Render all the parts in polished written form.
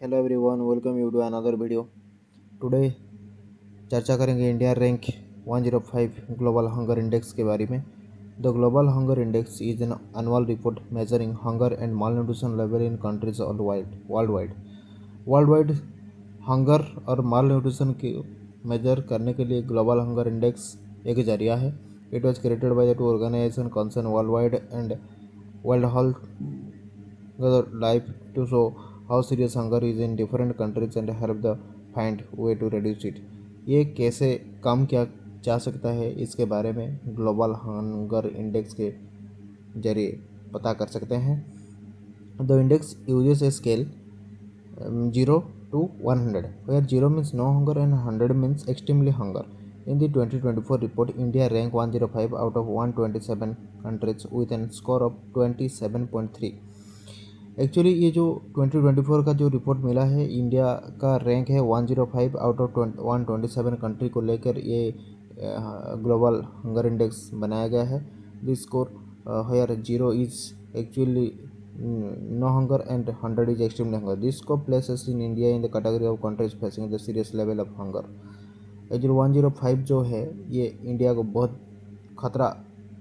Hello everyone, welcome you to another video. Today चर्चा करेंगे India rank 105 global hunger index के बारे में। The global hunger index is an annual report measuring hunger and malnutrition level in countries world wide hunger और माल nutrition के major करने के लिए ग्लोबल हंगर इंडेक्स एक जरिया है। It was created by the two organization concern world wide and world health life to show how serious hunger is in different countries and help the find way to reduce it। ये कैसे कम किया जा सकता है इसके बारे में global hunger index के जरिए पता कर सकते हैं। The index uses a scale 0 to 100 where 0 means no hunger and 100 means extremely hunger। In the 2024 report, India ranked 105 out of 127 countries with a score of 27.3। Actually ये जो 2024 का जो रिपोर्ट मिला है, इंडिया का रैंक है 105 आउट ऑफ 127 कंट्री को लेकर ये ग्लोबल हंगर इंडेक्स बनाया गया है। दिस स्कोर हेयर 0 इज actually no hunger and 100 is extremely hunger. This score places in India in the category of countries facing the serious level of hunger. Actually 105 जो है ये इंडिया को बहुत खतरा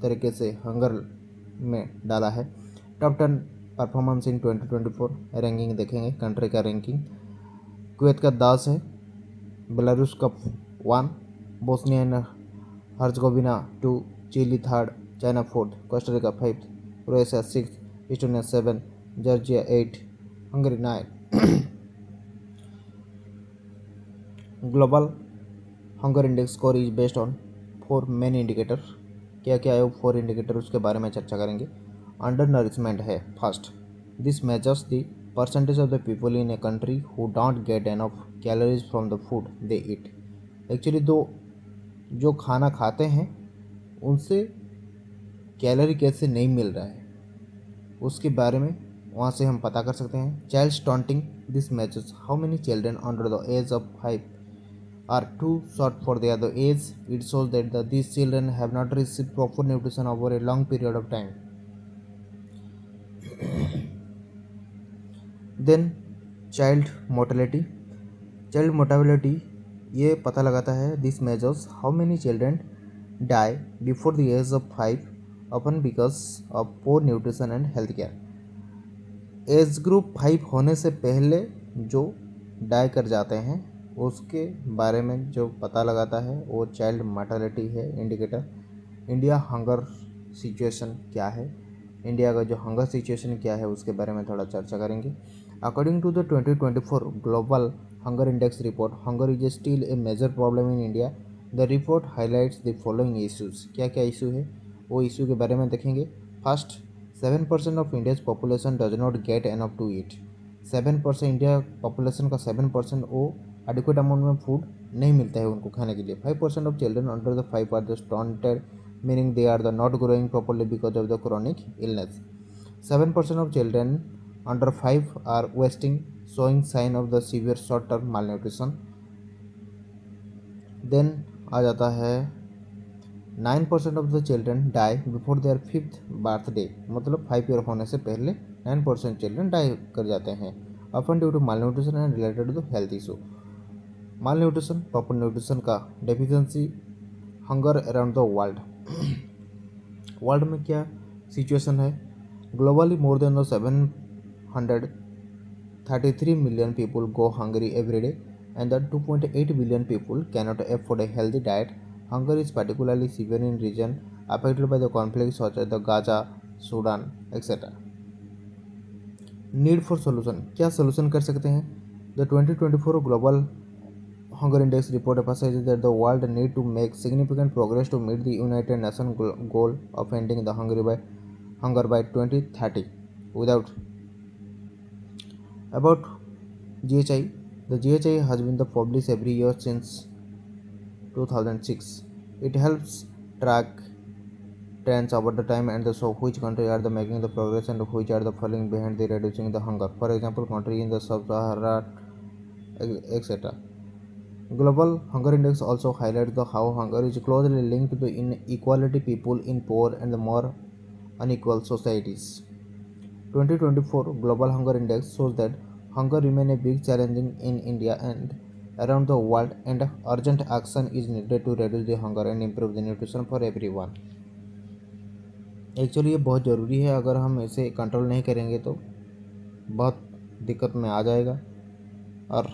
तरीके से हंगर में डाला है। टॉप 10 परफॉर्मेंस इन 2024 रैंकिंग देखेंगे। कंट्री का रैंकिंग कुवैत का 10 है, बेलारूस का 1, Bosnia and Herzegovina 2, Chile 3rd, China 4th, Costa Rica 5th, Croatia 6th, Estonia 7, Georgia 8, Hungary 9। Global hunger index score is based on 4 main indicator. क्या क्या है वो 4 indicator, उसके बारे में चर्चा करेंगे। अंडर नरिशमेंट है first. This measures the percentage of the people in a country who don't get enough calories from the food they eat. Actually जो खाना खाते हैं उनसे कैलोरी कैसे नहीं मिल रहा है उसके बारे में वहाँ से हम पता कर सकते हैं। Child stunting, this measures how many children under the age of 5 are too short for their age। It shows that these children have not received proper nutrition over a long period of time। Then child mortality। Child mortality ये पता लगाता है। This measures how many children die before the age of 5 upon because of poor nutrition and health care. Age group 5 होने से पहले जो die कर जाते हैं उसके बारे में जो पता लगाता है वो चाइल्ड मोर्टेलिटी है इंडिकेटर। इंडिया हंगर सिचुएशन क्या है, इंडिया का जो हंगर सिचुएशन क्या है उसके बारे में थोड़ा चर्चा करेंगे। According to the 2024 global hunger index report, hunger is still a major problem in India. The report highlights the following issues. क्या क्या इशू है वो इशू के बारे में देखेंगे। First, 7% of India's population does not get enough to eat. 7% India population का 7% वो एडिक्वेट अमाउंट में फूड नहीं मिलता है उनको खाने के लिए। 5% of children under the 5 are the stunted, meaning they are the not growing properly because of the chronic illness. 7% of children under 5 are wasting, showing sign of the severe short term malnutrition. Then आ जाता है 9% of the children die before their 5th birthday, मतलब 5 year होने से पहले 9% children die कर जाते हैं often due to malnutrition and related to health issue. Malnutrition, proper nutrition का deficiency, hunger around the world. World में क्या सिचुएशन है। Globally more than the 733 million people go hungry every day and the 2.8 billion people cannot afford a healthy diet. Hunger is particularly severe in region affected by the conflict such as the Gaza, Sudan etcetera. Need for solution, क्या solution कर सकते हैं। The 2024 global Hunger Index report emphasizes that the world need to make significant progress to meet the United Nations goal of ending the hunger by 2030. Without about GHI, the GHI has been published every year since 2006. It helps track trends over the time and show which countries are making the progress and which are falling behind the reducing the hunger. For example, countries in the sub-Saharan etc. Global Hunger Index also highlights how hunger is closely linked to the inequality people in poor and the more unequal societies. 2024 Global Hunger Index shows that hunger remain a big challenging in India and around the world, and urgent action is needed to reduce the hunger and improve the nutrition for everyone. Actually ये बहुत ज़रूरी है, अगर हम इसे control नहीं करेंगे तो बहुत दिक्कत में आ जाएगा और